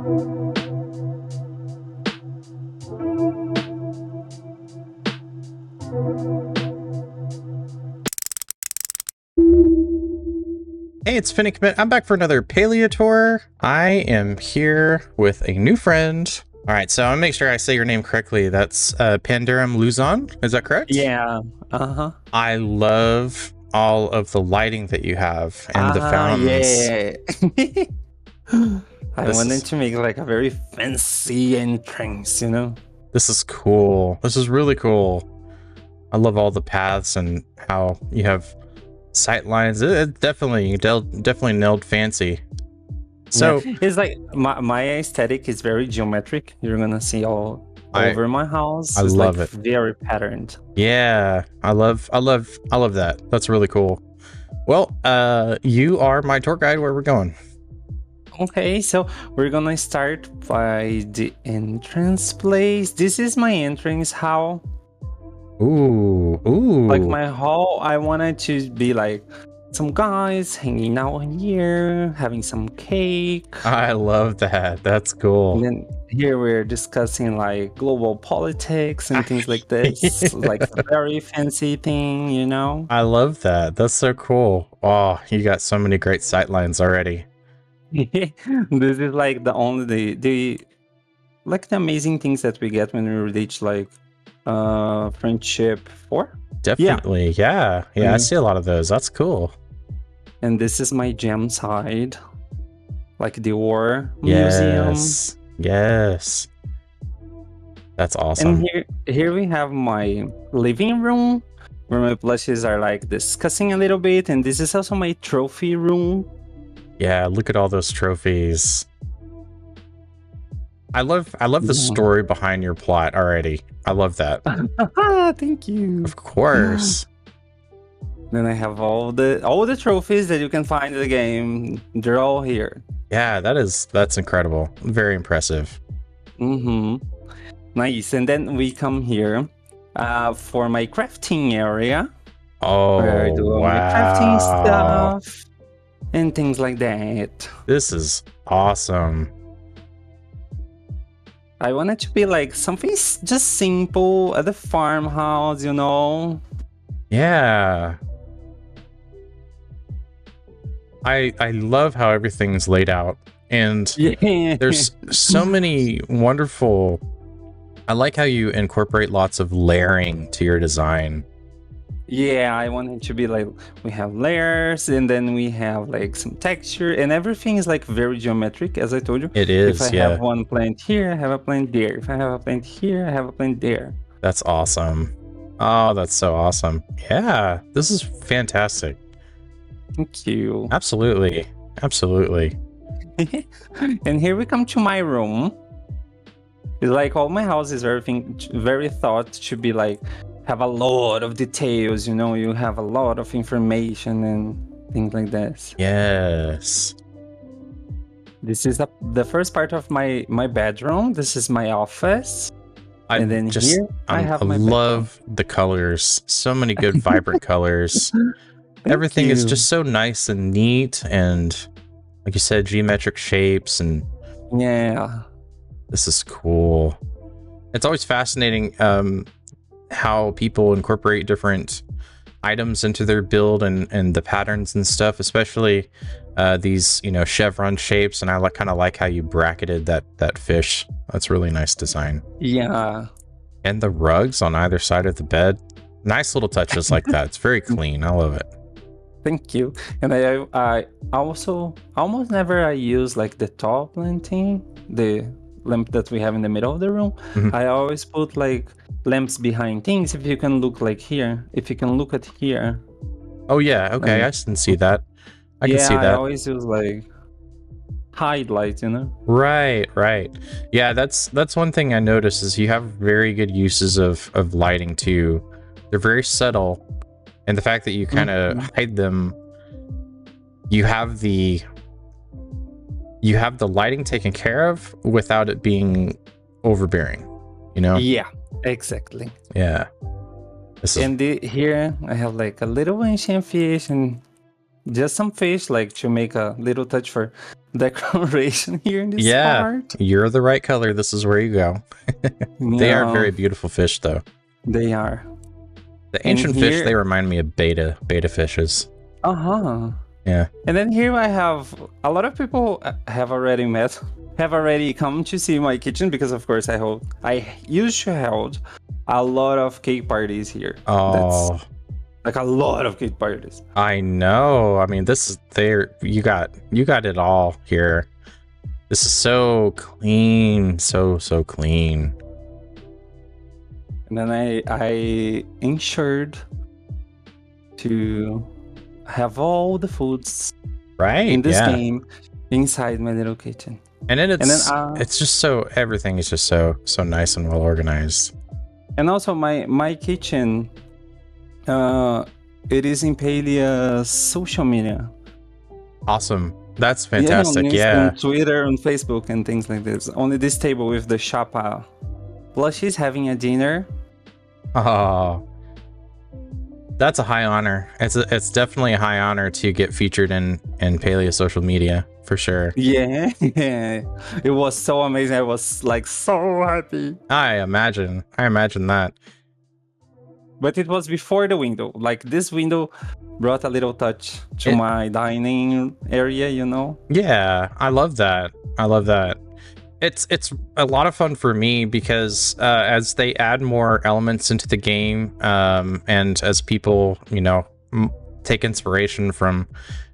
Hey, it's Finnick. I'm back for another Palia tour. I am here with a new friend. All right, so I'm gonna make sure I say your name correctly. That's Pandarum Luzon. Is that correct? Yeah. Uh-huh. I love all of the lighting that you have and the fountains. Yeah. I wanted to make like a very fancy entrance, you know? This is cool. This is really cool. I love all the paths and how you have sight lines. It definitely nailed fancy. So yeah. It's like my aesthetic is very geometric. You're gonna see all over my house. I it's love like it. Very patterned. Yeah, I love that. That's really cool. Well, you are my tour guide. Where we're going? Okay, so we're gonna start by the entrance place. This is my entrance hall. Ooh. Like my hall, I wanted to be like some guys hanging out here, having some cake. I love that. That's cool. And then here we're discussing like global politics and things like this, like a very fancy thing, you know? I love that. That's so cool. Oh, you got so many great sight lines already. This is like the like the amazing things that we get when we reach like friendship 4. Definitely. Yeah. I see a lot of those. That's cool. And this is my gem side, like the war museum. Yes. That's awesome. And here we have my living room where my plushies are like discussing a little bit, and this is also my trophy room. Yeah, look at all those trophies. I love the story behind your plot already. I love that. Thank you. Of course. Then I have all the trophies that you can find in the game. They're all here. Yeah, that's incredible. Very impressive. Nice. And then we come here for my crafting area. Oh, where I do all my crafting stuff and things like that. This is awesome. I want it to be like something just simple at the farmhouse, you know? Yeah. I love how everything's laid out. And there's so many wonderful... I like how you incorporate lots of layering to your design. Yeah, I want it to be like we have layers and then we have like some texture and everything is like very geometric, as I told you. It is, if I have one plant here, I have a plant there. If I have a plant here, I have a plant there. That's awesome. Oh, that's so awesome. Yeah, this is fantastic. Thank you. Absolutely. And here we come to my room. It's like all my houses, everything very thought to be like have a lot of details, you know, you have a lot of information and things like this. Yes. This is the first part of my bedroom. This is my office. And then here I have my love the colors. So many good vibrant colors. Everything is just so nice and neat and like you said, geometric shapes and yeah. This is cool. It's always fascinating how people incorporate different items into their build and the patterns and stuff, especially these, you know, chevron shapes. And I kind of like how you bracketed that fish. That's really nice design. Yeah. And the rugs on either side of the bed. Nice little touches like that. It's very clean. I love it. Thank you. And I also almost never use like the top planting, the lamp that we have in the middle of the room. I always put like lamps behind things. If you can look like here, if you can look at here. Oh yeah, okay, I can see that. I can see that. I always use like highlights, you know. Right. Yeah, that's one thing I noticed is you have very good uses of lighting too. They're very subtle, and the fact that you kind of hide them, you have the lighting taken care of without it being overbearing, you know? Yeah, exactly. Yeah. Here I have like a little ancient fish and just some fish, like to make a little touch for decoration here in this Yeah, part. you're the right color. This is where you go. They are very beautiful fish, though. They are. The And ancient fish, here- they remind me of beta fishes. Yeah. And then here I have a lot of people have already come to see my kitchen because of course I used to hold a lot of cake parties here. Oh, That's like a lot of cake parties. I know. I mean, this is there. You got it all here. This is so clean, so clean. And then I ensured to have all the foods Right. in this game inside my little kitchen. And then it's just so, everything is just so nice and well organized. And also my kitchen, it is in Palia's social media. Awesome. That's fantastic. Yeah. On Twitter, on Facebook, and things like this. Only this table with the Chapa plushies having a dinner. Oh, that's a high honor. It's definitely a high honor to get featured in Palia social media for sure. Yeah, it was so amazing. I was like so happy. I imagine that. But it was before the window. Like this window brought a little touch to my dining area, you know? Yeah, I love that. It's a lot of fun for me because as they add more elements into the game, and as people, you know, take inspiration from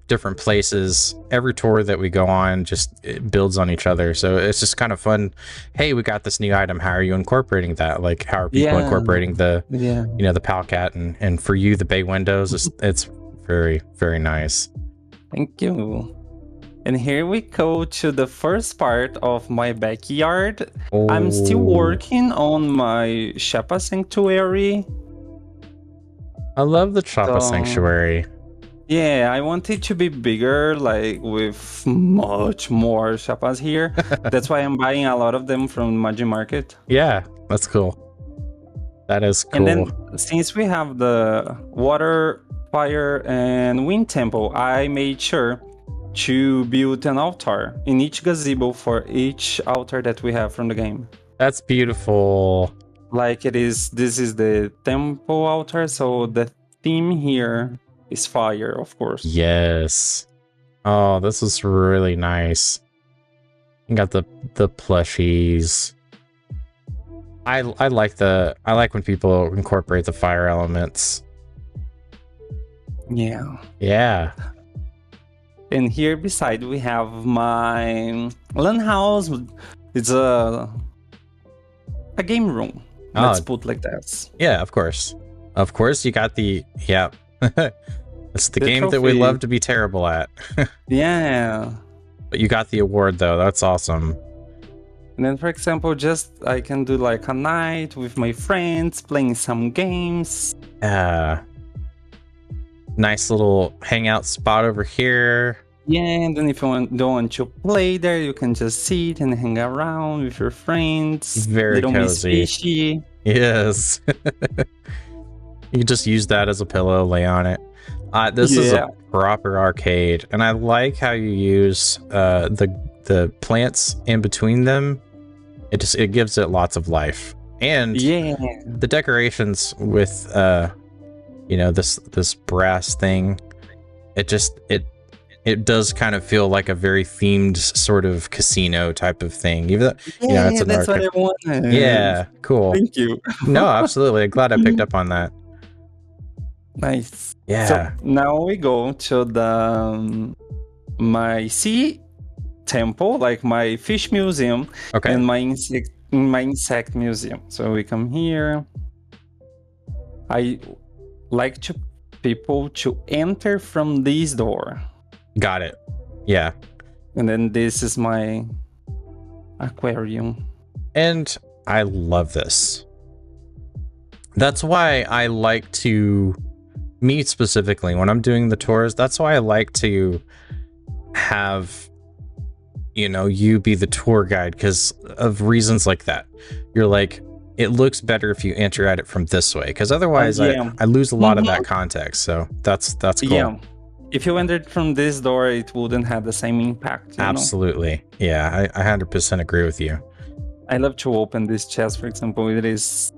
different places, every tour that we go on it builds on each other. So it's just kind of fun. Hey, we got this new item. How are you incorporating that? Like, how are people incorporating the the Palcat and for you the bay windows? It's very, very nice. Thank you. And here we go to the first part of my backyard. Oh. I'm still working on my Chapa Sanctuary. I love the Chapa Sanctuary. Yeah, I want it to be bigger, like with much more Chapas here. That's why I'm buying a lot of them from Magi Market. Yeah, that's cool. That is cool. And then since we have the water, fire, and wind temple, I made sure to build an altar in each gazebo for each altar that we have from the game. That's beautiful. Like this is the temple altar, so the theme here is fire, of course. Yes. Oh, this is really nice. You got the plushies. I like when people incorporate the fire elements. Yeah. Yeah. And here beside we have my LAN house. It's a game room. Let's put like that. Yeah, of course. Of course, you got the it's the game trophy that we love to be terrible at. Yeah. But you got the award though. That's awesome. And then, for example, I can do like a night with my friends playing some games. Yeah. Nice little hangout spot over here. Yeah, and then if you don't want to play there, you can just sit and hang around with your friends. Very cozy. Fishy. Yes. You just use that as a pillow, lay on it. This is a proper arcade, and I like how you use the plants in between them. It gives it lots of life, and the decorations with this brass thing. It does kind of feel like a very themed sort of casino type of thing. Even though, it's an that's arcade. what I wanted. Yeah, cool. Thank you. No, absolutely. I'm glad I picked up on that. Nice. Yeah. So now we go to my sea temple, like my fish museum, and my insect museum. So we come here. I like people to enter from this door. Got it. Yeah. And then this is my aquarium. And I love this. That's why I like to, me specifically, when I'm doing the tours, that's why I like to have, you be the tour guide, because of reasons like that. You're like, it looks better if you enter at it from this way, because otherwise I lose a lot of that context. So that's cool. Yeah. if you entered from this door, it wouldn't have the same impact. You know? Absolutely. Yeah, I 100% agree with you. I love to open this chest, for example. It is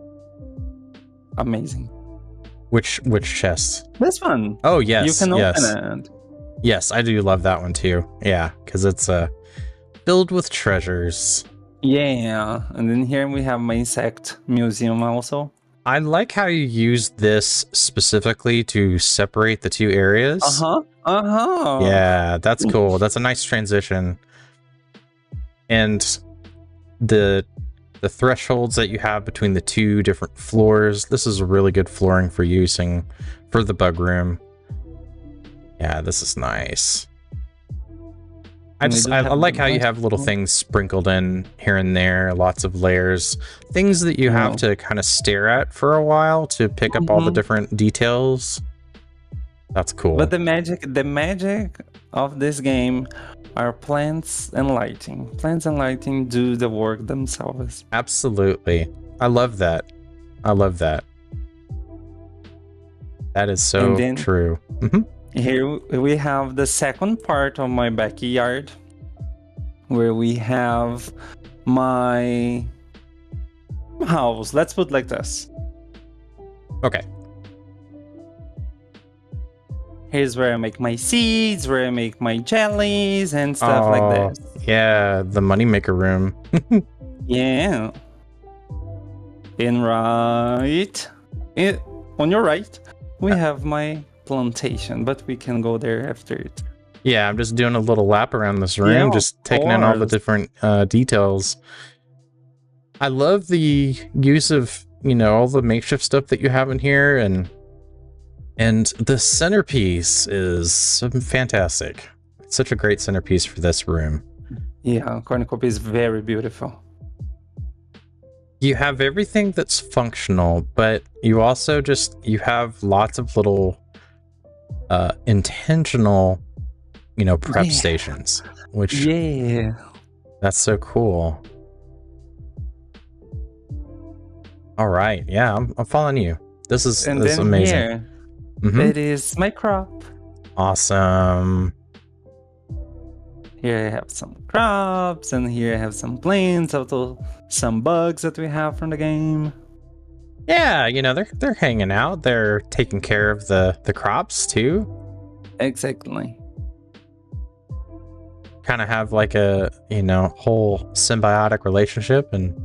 amazing. Which chest? This one. Oh, yes. You can yes. open it. Yes, I do love that one too. Yeah, because it's filled with treasures. Yeah, and then here we have my insect museum also. I like how you use this specifically to separate the two areas. Yeah, that's cool. That's a nice transition. And the thresholds that you have between the two different floors, this is really good flooring for using for the bug room. Yeah, this is nice. I like how you have little things sprinkled in here and there, lots of layers, things that you have to kind of stare at for a while to pick up all the different details. That's cool. But the magic of this game are plants and lighting. Plants and lighting do the work themselves. Absolutely. I love that. I love that. That is so true. Here we have the second part of my backyard, where we have my house. Let's put it like this. Okay. Here's where I make my seeds, where I make my jellies and stuff like this. Yeah, the moneymaker room. Yeah. And on your right, we have my plantation, but we can go there after it. Yeah, I'm just doing a little lap around this room, just taking in all the different details. I love the use of, all the makeshift stuff that you have in here, and the centerpiece is fantastic. It's such a great centerpiece for this room. Yeah, cornucopia is very beautiful. You have everything that's functional, but you also you have lots of little intentional, prep stations, which that's so cool. All right, yeah, I'm following you. This is amazing. Here, it is my crop. Awesome. Here I have some crops, and here I have some plants, also some bugs that we have from the game. Yeah, they're hanging out. They're taking care of the crops too. Exactly. Kind of have like a whole symbiotic relationship, and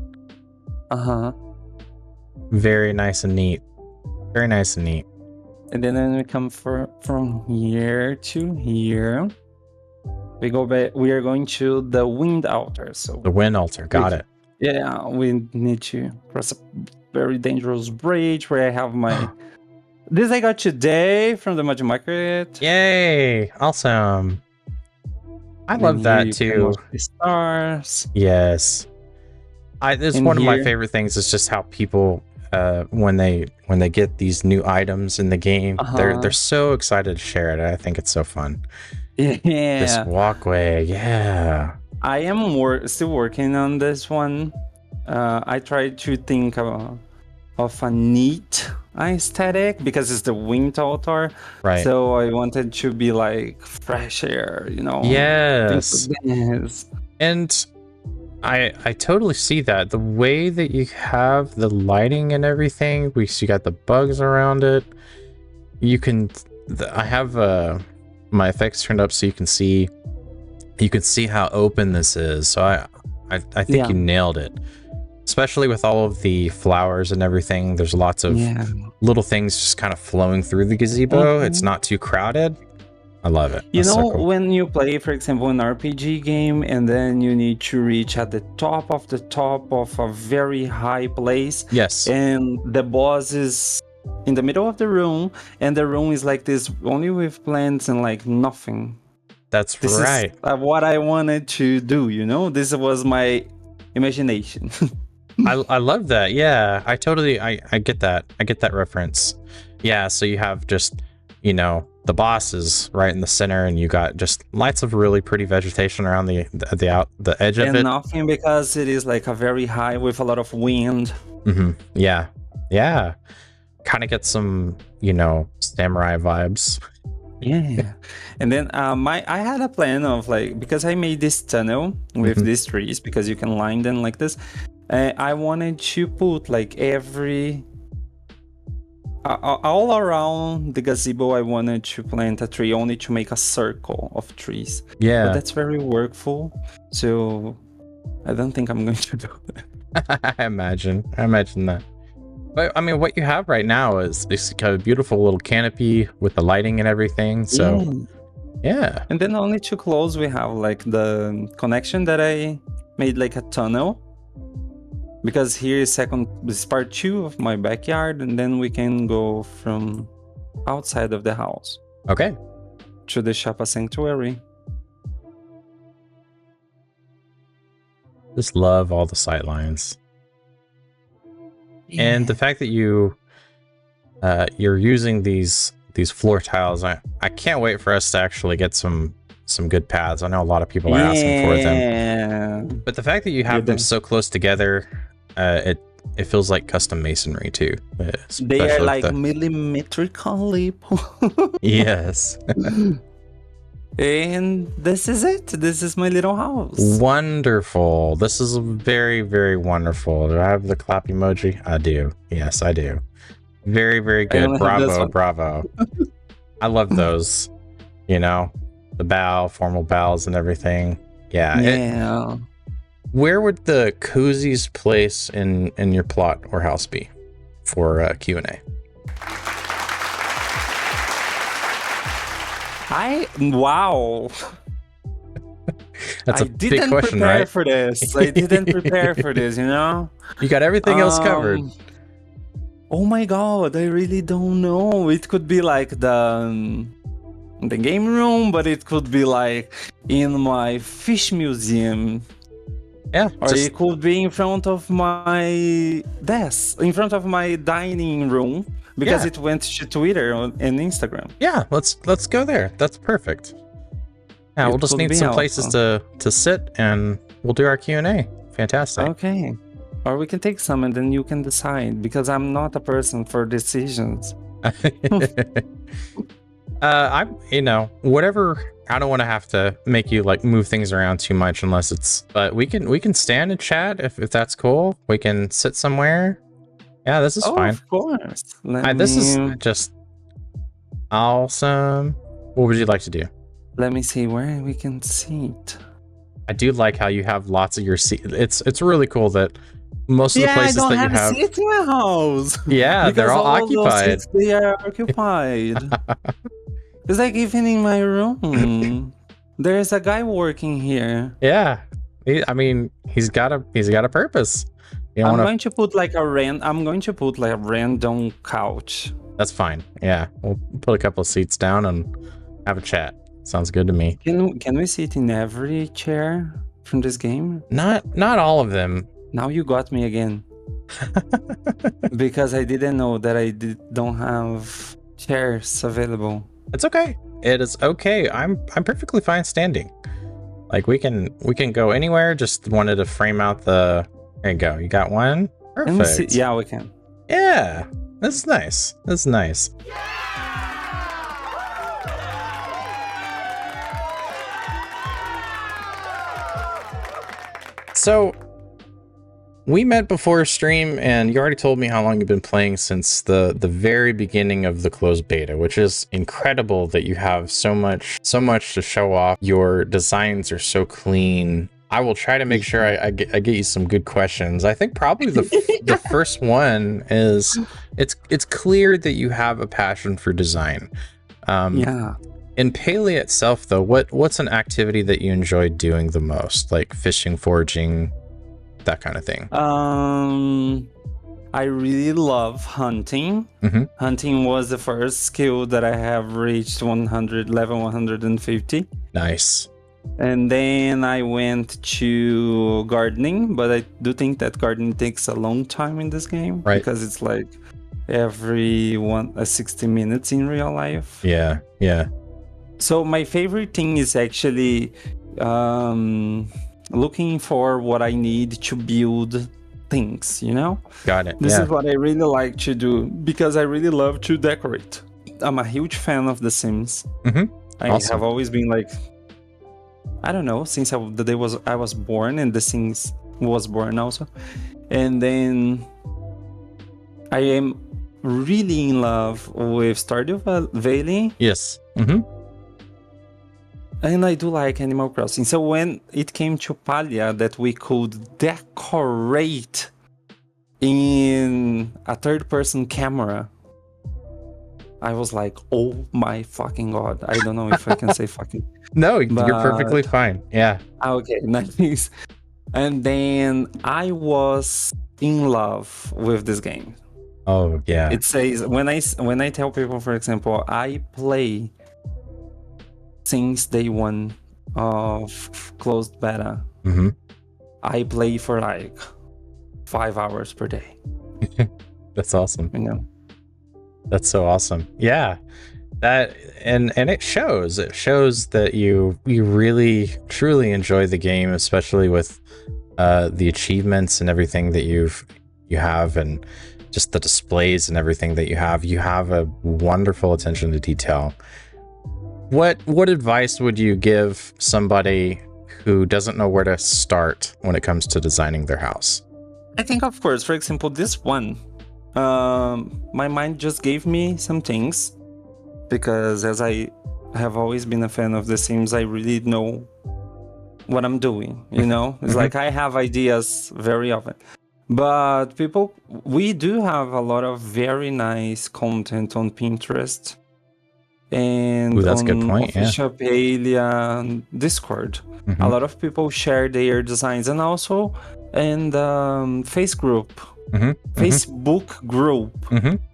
very nice and neat. Very nice and neat. And then we come from here to here. We go back. We are going to the wind altar. So the wind altar, got it. Yeah, we need to cross a very dangerous bridge where I have my. This I got today from the Magic Market. Yay! Awesome. I love that too. The stars. Yes. It's one of my favorite things. Is just how people, when they get these new items in the game, they're so excited to share it. I think it's so fun. Yeah. This walkway, yeah. I am still working on this one. I tried to think of a neat aesthetic because it's the wind altar. Right. So I wanted to be like fresh air, Yes. And I totally see that. The way that you have the lighting and everything, you got the bugs around it. I have my effects turned up so you can see how open this is. So I think you nailed it. Especially with all of the flowers and everything, there's lots of little things just kind of flowing through the gazebo. It's not too crowded. I love it. That's so cool. When you play, for example, an RPG game, and then you need to reach at the top of a very high place. Yes. And the boss is in the middle of the room, and the room is like this, only with plants and like nothing. This right. Is what I wanted to do. This was my imagination. I love that. Yeah, I get that. I get that reference. Yeah, so you have just, the boss is right in the center, and you got just lots of really pretty vegetation around the edge of it. And nothing because it is like a very high with a lot of wind. Yeah. Kind of get some, samurai vibes. Yeah. And then I had a plan of like, because I made this tunnel with Mhm. these trees because you can line them like this. I wanted to put like all around the gazebo. I wanted to plant a tree only to make a circle of trees. But Yeah. that's very workful. So I don't think I'm going to do that. I imagine that. But I mean, what you have right now is kind of a beautiful little canopy with the lighting and everything. So yeah. And then only to close, we have like the connection that I made like a tunnel. Because here is part 2 of my backyard, and then we can go from outside of the house. Okay. To the Shapa Sanctuary. Just love all the sight lines. Yeah. And the fact that you're using these floor tiles, I can't wait for us to actually get some good paths. I know a lot of people are asking for them. But the fact that you have them so close together, it feels like custom masonry too. They are like millimetrically. Yes. And this is it. This is my little house. Wonderful. This is very, very wonderful. Do I have the clap emoji? I do. Yes, I do. Very, very good. Bravo, bravo. I love those. You know, the bow, formal bows and everything. Yeah. Yeah. Where would the coziest place in your plot or house be for Q&A? Wow. That's a big question, right? I didn't prepare for this. I didn't prepare for this, you know? You got everything else covered. Oh my god, I really don't know. It could be like the game room, but it could be like in my fish museum. Yeah. Or it could be in front of my desk, in front of my dining room, because it went to Twitter and Instagram. Yeah, let's go there. That's perfect. Yeah, we'll just need some places to sit, and we'll do our Q&A. Fantastic. Okay. Or we can take some and then you can decide, because I'm not a person for decisions. I'm, whatever. I don't want to have to make you like move things around too much unless it's, but we can stand and chat if that's cool. We can sit somewhere. Yeah, this is fine. Of course. This is just awesome. What would you like to do? Let me see where we can sit. I do like how you have lots of your seats. It's really cool that most of the places that you have. I don't have seats in my house. Yeah, they're all occupied. They are occupied. It's like even in my room, there's a guy working here. Yeah, he's got a purpose. I'm going to put like a random couch. That's fine. Yeah, we'll put a couple of seats down and have a chat. Sounds good to me. Can we sit in every chair from this game? Not all of them. Now you got me again. Because I didn't know that I don't have chairs available. It's okay. It is okay. I'm perfectly fine standing. Like we can go anywhere. Just wanted to frame out the. There you go. You got one. Perfect. Yeah, we can. Yeah, this is nice. This is nice. So we met before stream, and you already told me how long you've been playing since the very beginning of the closed beta, which is incredible that you have so much to show off. Your designs are so clean. I will try to make sure I get you some good questions. I think probably the first one is it's clear that you have a passion for design. Yeah. In Palia itself, though, what's an activity that you enjoy doing the most, like fishing, foraging, that kind of thing? I really love hunting. Mm-hmm. Hunting was the first skill that I have reached level 150. Nice. And then I went to gardening, but I do think that gardening takes a long time in this game, right? Because it's like every 60 minutes in real life. Yeah. So my favorite thing is actually looking for what I need to build things, Got it. This is what I really like to do, because I really love to decorate. I'm a huge fan of The Sims. I Awesome. have always been like, I don't know, since the day I was born, and The Sims was born also. And then I am really in love with Stardew Valley. Yes. And I do like Animal Crossing. So when it came to Palia, that we could decorate in a third-person camera, I was like, oh my fucking god. I don't know if I can say fucking. No, you're perfectly fine. Yeah. Okay, nice. And then I was in love with this game. Oh yeah. It says when I tell people, for example, I play since day one of closed beta. I play for like 5 hours per day. That's awesome. You know, that's so awesome. Yeah, that and it shows. It shows that you really truly enjoy the game, especially with the achievements and everything that you have, and just the displays and everything that you have. You have a wonderful attention to detail. What advice would you give somebody who doesn't know where to start when it comes to designing their house? I think, of course, for example, this one, my mind just gave me some things, because as I have always been a fan of The Sims, I really know what I'm doing, you know? It's like I have ideas very often. But we do have a lot of very nice content on Pinterest and that's on a good point. official Palia and Discord. A lot of people share their designs, and also in the Facebook group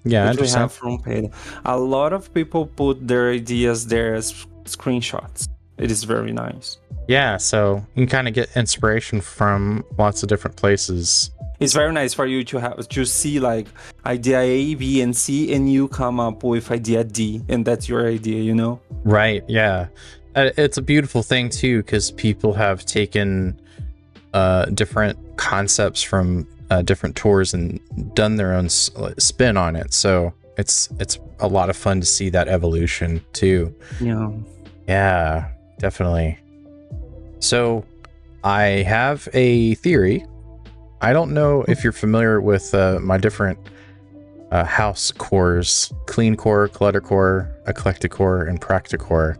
Yeah, that we have from Palia. A lot of people put their ideas there as screenshots. It is very nice. Yeah, so you can kind of get inspiration from lots of different places. It's very nice for you to see like idea A, B, and C, and you come up with idea D, and that's your idea, you know? Right, yeah. It's a beautiful thing too, because people have taken different concepts from different tours and done their own spin on it. So it's a lot of fun to see that evolution too. Yeah, definitely. So I have a theory. I don't know if you're familiar with my different house cores: clean core, clutter core, eclectic core, and practicore.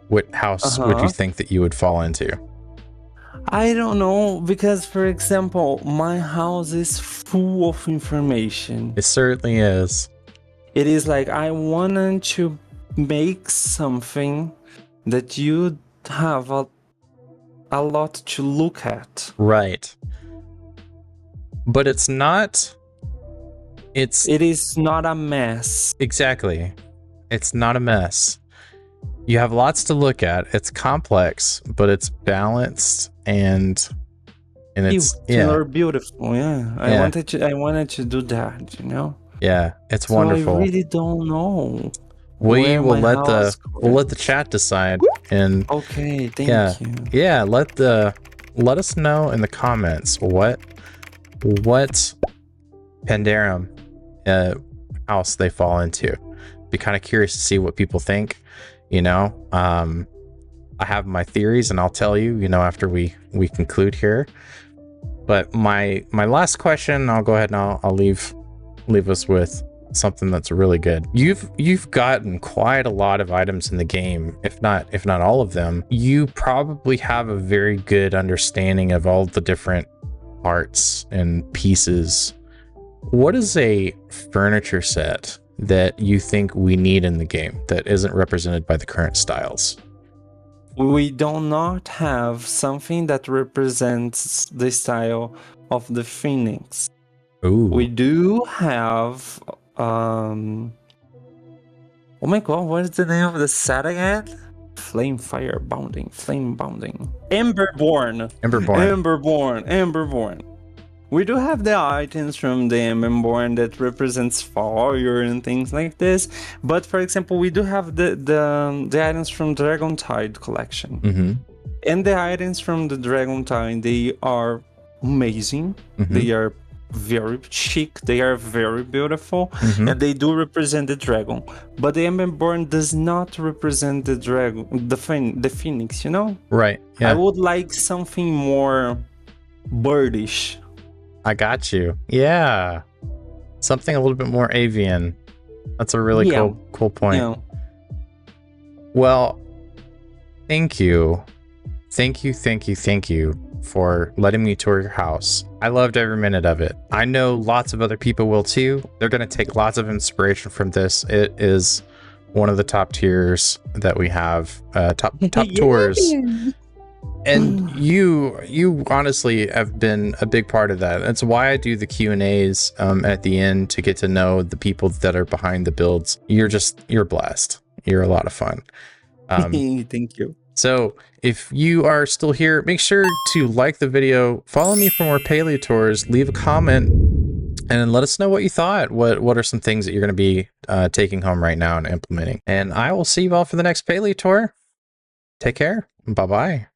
What house would you think that you would fall into? I don't know, because, for example, my house is full of information. It certainly is. It is like I wanted to make something that you have a lot to look at. Right. But it's not. It is not a mess. Exactly. It's not a mess. You have lots to look at. It's complex, but it's balanced and it's beautiful. Yeah. I wanted to do that, you know? Yeah, it's wonderful. I really don't know. We will let the chat decide. And okay, thank you. Yeah, let us know in the comments what Pandarum house they fall into. Be kind of curious to see what people think. You know, I have my theories, and I'll tell you, after we conclude here. But my last question, I'll go ahead and I'll leave us with something that's really good. You've gotten quite a lot of items in the game, if not all of them. You probably have a very good understanding of all the different parts and pieces. What is a furniture set that you think we need in the game that isn't represented by the current styles? We do not have something that represents the style of the Phoenix. Ooh. We do have oh my god, what is the name of the set again? Flame bounding. Emberborn. We do have the items from the Emberborn that represents fire and things like this. But for example, we do have the items from Dragontide collection. And the items from the Dragontide, they are amazing. They are very chic, they are very beautiful, Mhm. and they do represent the dragon. But the Emberborn does not represent the dragon, the phoenix, you know? Right. I Yeah. would like something more birdish. I got you. Yeah. Something a little bit more avian. That's a really Yeah, cool point. yeah. Well, thank you. Thank you for letting me tour your house. I loved every minute of it. I know lots of other people will too. They're going to take lots of inspiration from this. It is one of the top tiers that we have, top tours. And you honestly have been a big part of that. That's why I do the Q&As at the end, to get to know the people that are behind the builds. You're blessed. You're a lot of fun. Thank you. So if you are still here, make sure to like the video, follow me for more Palia tours, leave a comment, and let us know what you thought. What are some things that you're going to be taking home right now and implementing? And I will see you all for the next Palia tour. Take care. Bye-bye.